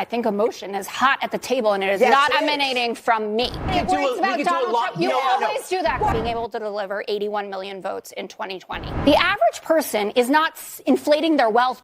think emotion is hot at the table, and it is not emanating from me. It worries about Donald Trump. You always do that. Being able to deliver 81 million votes in 2020. The average person is not inflating their wealth.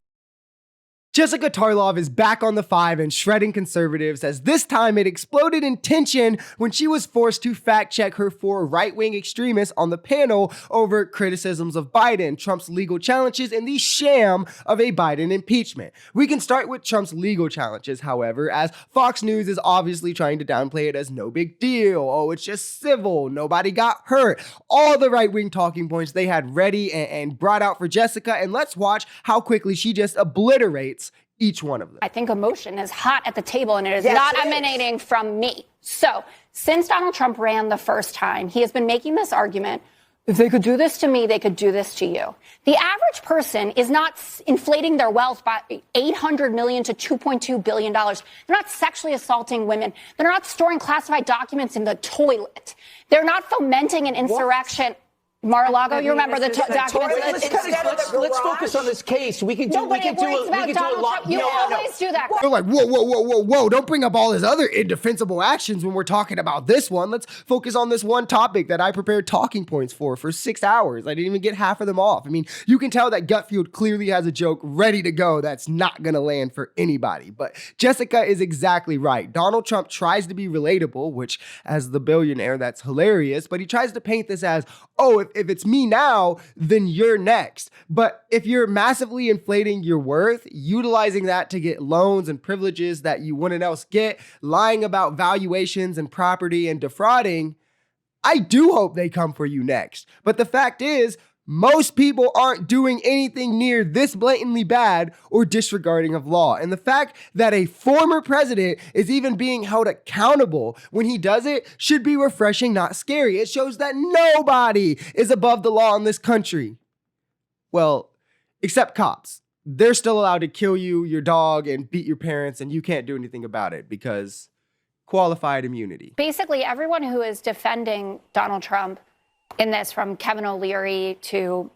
Jessica Tarlov is back on the 5 and shredding conservatives, as this time it exploded in tension when she was forced to fact-check her 4 right-wing extremists on the panel over criticisms of Biden, Trump's legal challenges, and the sham of a Biden impeachment. We can start with Trump's legal challenges, however, as Fox News is obviously trying to downplay it as no big deal. Oh, it's just civil. Nobody got hurt. All the right-wing talking points they had ready and brought out for Jessica, and let's watch how quickly she just obliterates each one of them. I think emotion is hot at the table, and it is not emanating from me. So since Donald Trump ran the first time, he has been making this argument: if they could do this to me, they could do this to you. The average person is not inflating their wealth by $800 million to $2.2 billion. They're not sexually assaulting women. They're not storing classified documents in the toilet. They're not fomenting an insurrection. Mar-a-Lago, you remember the documents? Let's focus on this case. We can do a lot. You always do that. They're like, whoa, don't bring up all his other indefensible actions when we're talking about this one. Let's focus on this one topic that I prepared talking points for 6 hours. I didn't even get half of them off. I mean, you can tell that Gutfield clearly has a joke ready to go that's not going to land for anybody. But Jessica is exactly right. Donald Trump tries to be relatable, which as the billionaire, that's hilarious. But he tries to paint this as, oh, if it's me now, then you're next. But if you're massively inflating your worth, utilizing that to get loans and privileges that you wouldn't else get, lying about valuations and property and defrauding, I do hope they come for you next. But the fact is, most people aren't doing anything near this blatantly bad or disregarding of law. And the fact that a former president is even being held accountable when he does it should be refreshing, not scary. It shows that nobody is above the law in this country. Well, except cops. They're still allowed to kill you, your dog, and beat your parents, and you can't do anything about it because qualified immunity. Basically, everyone who is defending Donald Trump in this, from Kevin O'Leary to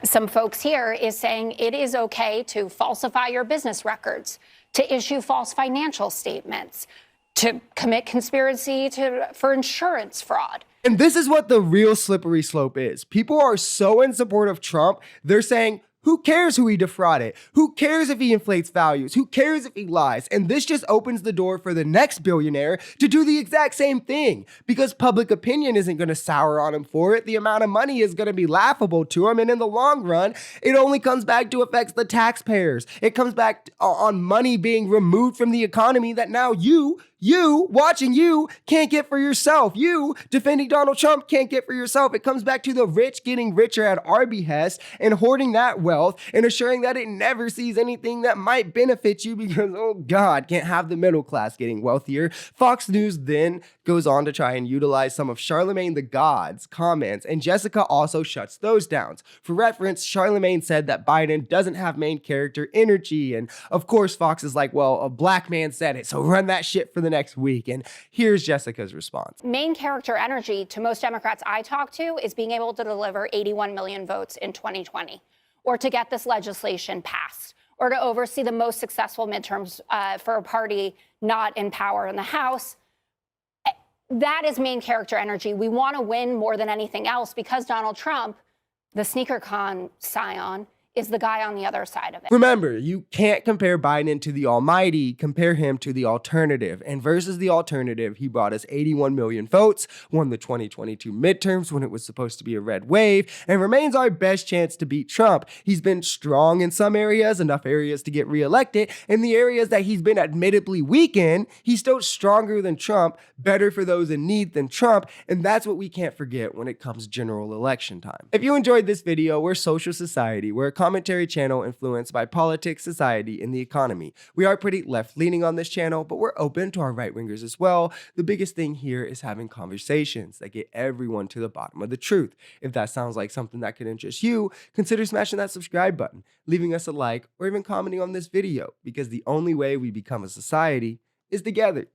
some folks here, is saying it is okay to falsify your business records, to issue false financial statements, to commit conspiracy for insurance fraud. And this is what the real slippery slope is. People are so in support of Trump, they're saying, who cares who he defrauded? Who cares if he inflates values? Who cares if he lies? And this just opens the door for the next billionaire to do the exact same thing, because public opinion isn't going to sour on him for it. The amount of money is going to be laughable to him. And in the long run, it only comes back to affect the taxpayers. It comes back on money being removed from the economy that now you watching you can't get for yourself. You defending Donald Trump can't get for yourself. It comes back to the rich getting richer at our behest and hoarding that wealth and assuring that it never sees anything that might benefit you because, oh God, can't have the middle class getting wealthier. Fox News then goes on to try and utilize some of Charlemagne the God's comments, and Jessica also shuts those down. For reference, Charlemagne said that Biden doesn't have main character energy, and of course Fox is like, well, a black man said it, so run that shit for the next week. And here's Jessica's response. Main character energy to most Democrats I talk to is being able to deliver 81 million votes in 2020, or to get this legislation passed, or to oversee the most successful midterms for a party not in power in the House. That is main character energy. We want to win more than anything else because Donald Trump, the sneaker con scion, is the guy on the other side of it. Remember, you can't compare Biden to the almighty, compare him to the alternative. And versus the alternative, he brought us 81 million votes, won the 2022 midterms when it was supposed to be a red wave, and remains our best chance to beat Trump. He's been strong in some areas, enough areas to get reelected. In the areas that he's been admittedly weak in, he's still stronger than Trump, better for those in need than Trump, and that's what we can't forget when it comes general election time. If you enjoyed this video, we're Social Society. We're a commentary channel influenced by politics, society, and the economy. We are pretty left-leaning on this channel, but we're open to our right-wingers as well. The biggest thing here is having conversations that get everyone to the bottom of the truth. If that sounds like something that could interest you, consider smashing that subscribe button, leaving us a like, or even commenting on this video, because the only way we become a society is together.